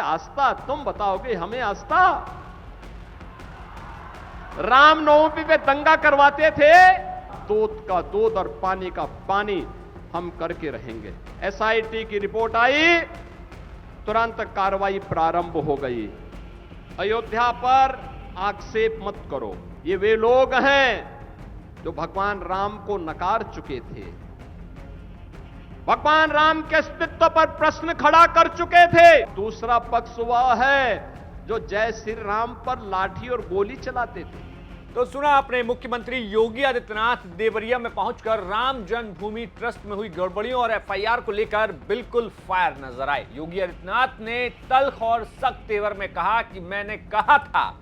आस्था, तुम बताओगे हमें आस्था? रामनवमी पे दंगा करवाते थे, दूध का दूध और पानी का पानी हम करके रहेंगे। एसआईटी की रिपोर्ट आई, तुरंत कार्रवाई प्रारंभ हो गई। अयोध्या पर आक्षेप मत करो। ये वे लोग हैं जो भगवान राम को नकार चुके थे, भगवान राम के अस्तित्व पर प्रश्न खड़ा कर चुके थे। दूसरा पक्ष वह है जो जय श्री राम पर लाठी और गोली चलाते थे। तो सुना आपने मुख्यमंत्री योगी आदित्यनाथ देवरिया में पहुंचकर राम जन्मभूमि ट्रस्ट में हुई गड़बड़ियों और एफआईआर को लेकर बिल्कुल फायर नजर आए। योगी आदित्यनाथ ने तल्ख और सख्त तेवर में कहा कि मैंने कहा था,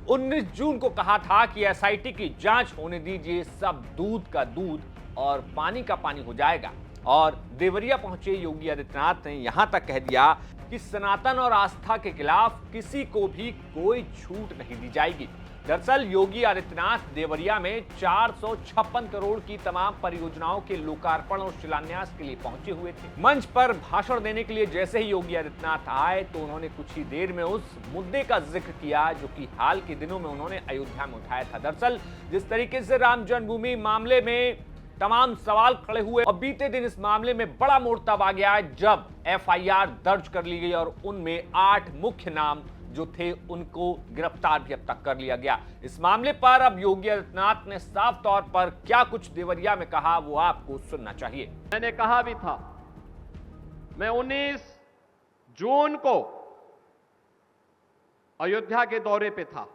19 जून को कहा था कि एसआईटी की जांच होने दीजिए, सब दूध का दूध और पानी का पानी हो जाएगा। और देवरिया पहुंचे योगी आदित्यनाथ ने यहां तक कह दिया कि सनातन और आस्था के खिलाफ किसी को भी कोई छूट नहीं दी जाएगी। दरअसल योगी आदित्यनाथ देवरिया में 456 करोड़ की तमाम परियोजनाओं के लोकार्पण और शिलान्यास के लिए पहुंचे हुए थे। मंच पर भाषण देने के लिए जैसे ही योगी आदित्यनाथ आए तो उन्होंने कुछ ही देर में उस मुद्दे का जिक्र किया जो कि हाल के दिनों में उन्होंने अयोध्या में उठाया था। दरअसल जिस तरीके से राम जन्मभूमि मामले में तमाम सवाल खड़े हुए और बीते दिन इस मामले में बड़ा मोड़ तब आ गया जब एफआईआर दर्ज कर ली गई और उनमें 8 मुख्य नाम जो थे उनको गिरफ्तार भी अब तक कर लिया गया। इस मामले पर अब योगी आदित्यनाथ ने साफ तौर पर क्या कुछ देवरिया में कहा वो आपको सुनना चाहिए। मैंने कहा भी था, मैं 19 जून को अयोध्या के दौरे पे था।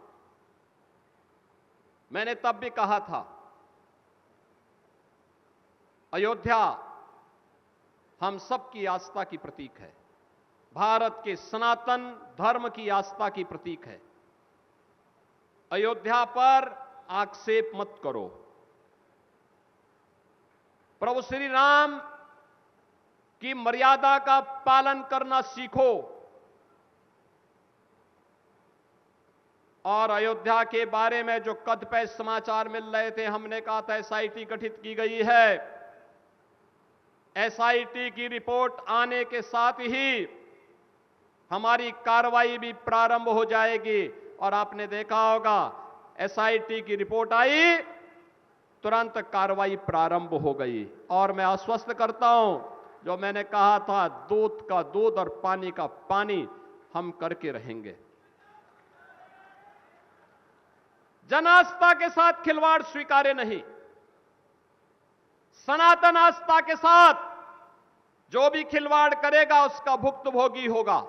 मैंने तब भी कहा था, अयोध्या हम सबकी आस्था की प्रतीक है, भारत के सनातन धर्म की आस्था की प्रतीक है। अयोध्या पर आक्षेप मत करो। प्रभु श्री राम की मर्यादा का पालन करना सीखो और अयोध्या के बारे में जो कतिपय समाचार मिल रहे थे, हमने कहा था एसआईटी गठित की गई है। एसआईटी की रिपोर्ट आने के साथ ही हमारी कार्रवाई भी प्रारंभ हो जाएगी। और आपने देखा होगा एसआईटी की रिपोर्ट आई, तुरंत कार्रवाई प्रारंभ हो गई। और मैं आश्वस्त करता हूं, जो मैंने कहा था, दूध का दूध और पानी का पानी हम करके रहेंगे। जन आस्था के साथ खिलवाड़ स्वीकार्य नहीं। सनातन आस्था के साथ जो भी खिलवाड़ करेगा उसका भुक्तभोगी होगा।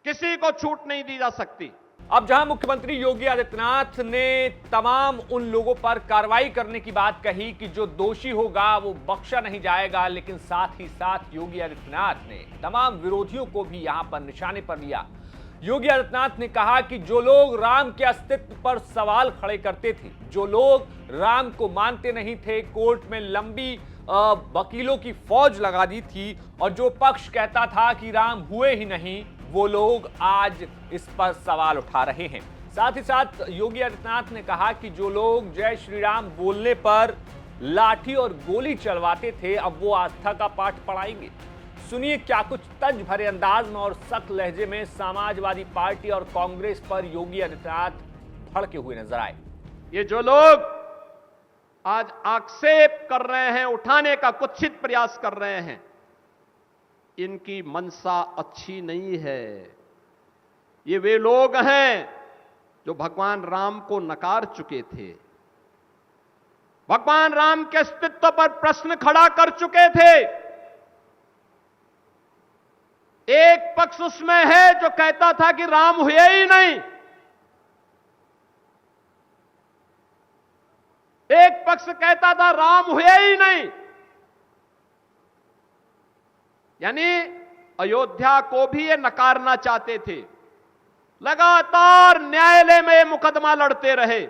किसी को छूट नहीं दी जा सकती। अब जहां मुख्यमंत्री योगी आदित्यनाथ ने तमाम उन लोगों पर कार्रवाई करने की बात कही कि जो दोषी होगा वो बख्शा नहीं जाएगा, लेकिन साथ ही साथ योगी आदित्यनाथ ने तमाम विरोधियों को भी यहां पर निशाने पर लिया। योगी आदित्यनाथ ने कहा कि जो लोग राम के अस्तित्व पर सवाल खड़े करते थे, जो लोग राम को मानते नहीं थे, कोर्ट में लंबी वकीलों की फौज लगा दी थी और जो पक्ष कहता था कि राम हुए ही नहीं, वो लोग आज इस पर सवाल उठा रहे हैं। साथ ही साथ योगी आदित्यनाथ ने कहा कि जो लोग जय श्री राम बोलने पर लाठी और गोली चलवाते थे, अब वो आस्था का पाठ पढ़ाएंगे। सुनिए क्या कुछ तंज भरे अंदाज में और सख्त लहजे में समाजवादी पार्टी और कांग्रेस पर योगी आदित्यनाथ भड़के हुए नजर आए। ये जो लोग आज आक्षेप कर रहे हैं, उठाने का कुत्सित प्रयास कर रहे हैं, इनकी मंशा अच्छी नहीं है। ये वे लोग हैं जो भगवान राम को नकार चुके थे, भगवान राम के अस्तित्व पर प्रश्न खड़ा कर चुके थे। एक पक्ष उसमें है जो कहता था कि राम हुए ही नहीं, एक पक्ष कहता था राम हुए ही नहीं। यानी अयोध्या को भी ये नकारना चाहते थे। लगातार न्यायालय में मुकदमा लड़ते रहे,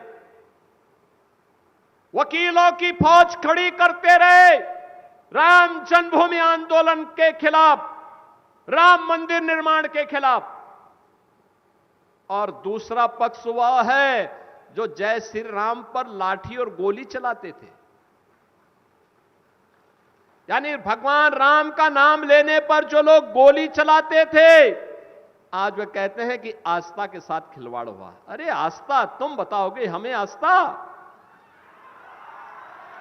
वकीलों की फौज खड़ी करते रहे राम जन्मभूमि आंदोलन के खिलाफ, राम मंदिर निर्माण के खिलाफ। और दूसरा पक्ष वह है जो जय श्री राम पर लाठी और गोली चलाते थे। यानी भगवान राम का नाम लेने पर जो लोग गोली चलाते थे, आज वे कहते हैं कि आस्था के साथ खिलवाड़ हुआ। अरे आस्था तुम बताओगे हमें आस्था?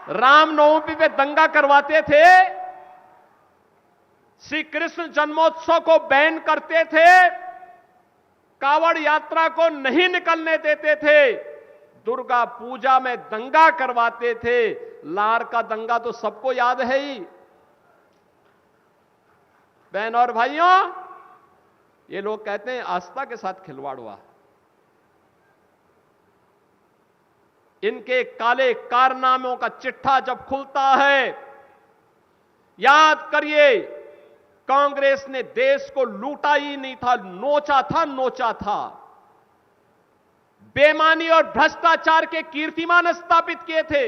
रामनवमी पे दंगा करवाते थे, श्री कृष्ण जन्मोत्सव को बैन करते थे, कावड़ यात्रा को नहीं निकलने देते थे, दुर्गा पूजा में दंगा करवाते थे। लार का दंगा तो सबको याद है ही। बहन और भाइयों, ये लोग कहते हैं आस्था के साथ खिलवाड़ हुआ। इनके काले कारनामों का चिट्ठा जब खुलता है, याद करिए कांग्रेस ने देश को लूटा ही नहीं था, नोचा था। बेईमानी और भ्रष्टाचार के कीर्तिमान स्थापित किए थे।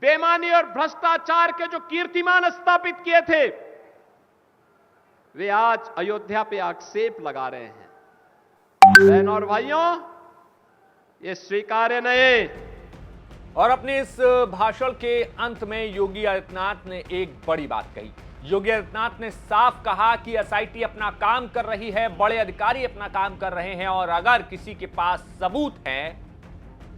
बेईमानी और भ्रष्टाचार के जो कीर्तिमान स्थापित किए थे, वे आज अयोध्या पे आक्षेप लगा रहे हैं। बहन और भाइयों, ये स्वीकार्य नहीं। और अपने इस भाषण के अंत में योगी आदित्यनाथ ने एक बड़ी बात कही। योगी आदित्यनाथ ने साफ कहा कि एसआईटी अपना काम कर रही है, बड़े अधिकारी अपना काम कर रहे हैं, और अगर किसी के पास सबूत है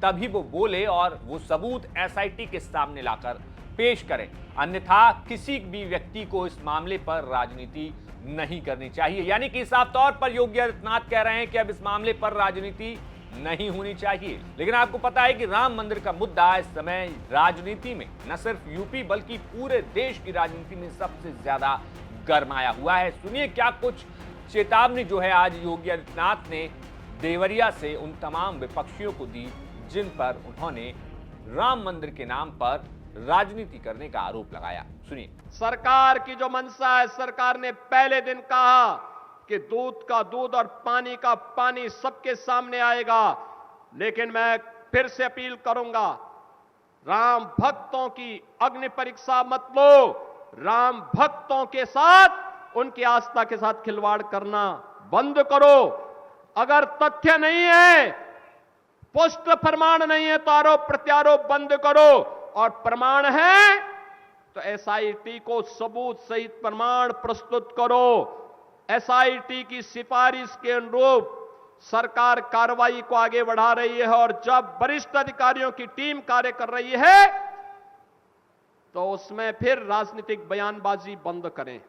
तभी वो बोले और वो सबूत एसआईटी के सामने लाकर पेश करें, अन्यथा किसी भी व्यक्ति को इस मामले पर राजनीति नहीं करनी चाहिए। यानी कि साफ तौर पर योगी आदित्यनाथ कह रहे हैं कि अब इस मामले पर राजनीति नहीं होनी चाहिए। लेकिन आपको पता है कि राम मंदिर का मुद्दा इस समय राजनीति में, न सिर्फ यूपी बल्कि पूरे देश की राजनीति में सबसे ज्यादा गरमाया हुआ है। सुनिए क्या कुछ चेतावनी जो है आज योगी आदित्यनाथ ने देवरिया से उन तमाम विपक्षियों को दी जिन पर उन्होंने राम मंदिर के नाम पर राजनीति करने का आरोप लगाया। सुनिए। सरकार की जो मंशा है, सरकार ने पहले दिन कहा कि दूध का दूध और पानी का पानी सबके सामने आएगा, लेकिन मैं फिर से अपील करूंगा, राम भक्तों की अग्नि परीक्षा मत लो। राम भक्तों के साथ, उनकी आस्था के साथ खिलवाड़ करना बंद करो। अगर तथ्य नहीं है, पुष्ट प्रमाण नहीं है, तो आरोप प्रत्यारोप बंद करो, और प्रमाण है तो एसआईटी को सबूत सहित प्रमाण प्रस्तुत करो। एसआईटी की सिफारिश के अनुरूप सरकार कार्रवाई को आगे बढ़ा रही है, और जब वरिष्ठ अधिकारियों की टीम कार्य कर रही है तो उसमें फिर राजनीतिक बयानबाजी बंद करें।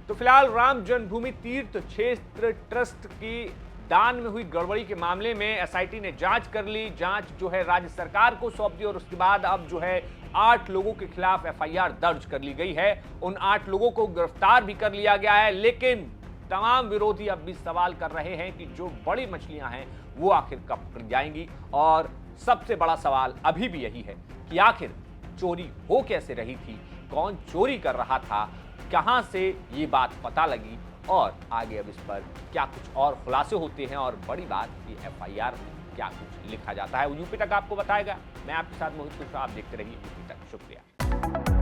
तो फिलहाल राम जन्मभूमि तीर्थ क्षेत्र ट्रस्ट की दान में हुई गड़बड़ी के मामले में एसआईटी ने जांच कर ली। जांच जो है राज्य सरकार को सौंप दी, और उसके बाद अब जो है 8 लोगों के खिलाफ एफआईआर दर्ज कर ली गई है। उन 8 लोगों को गिरफ्तार भी कर लिया गया है। लेकिन तमाम विरोधी अब भी सवाल कर रहे हैं कि जो बड़ी मछलियां हैं वो आखिर कब पकड़ जाएंगी। और सबसे बड़ा सवाल अभी भी यही है कि आखिर चोरी हो कैसे रही थी, कौन चोरी कर रहा था, कहां से ये बात पता लगी, और आगे अब इस पर क्या कुछ और खुलासे होते हैं, और बड़ी बात ये एफआईआर में क्या कुछ लिखा जाता है वो यूपी तक आपको बताएगा। मैं आपके साथ मोहित कुशवाहा, आप देखते रहिए यूपी तक। शुक्रिया।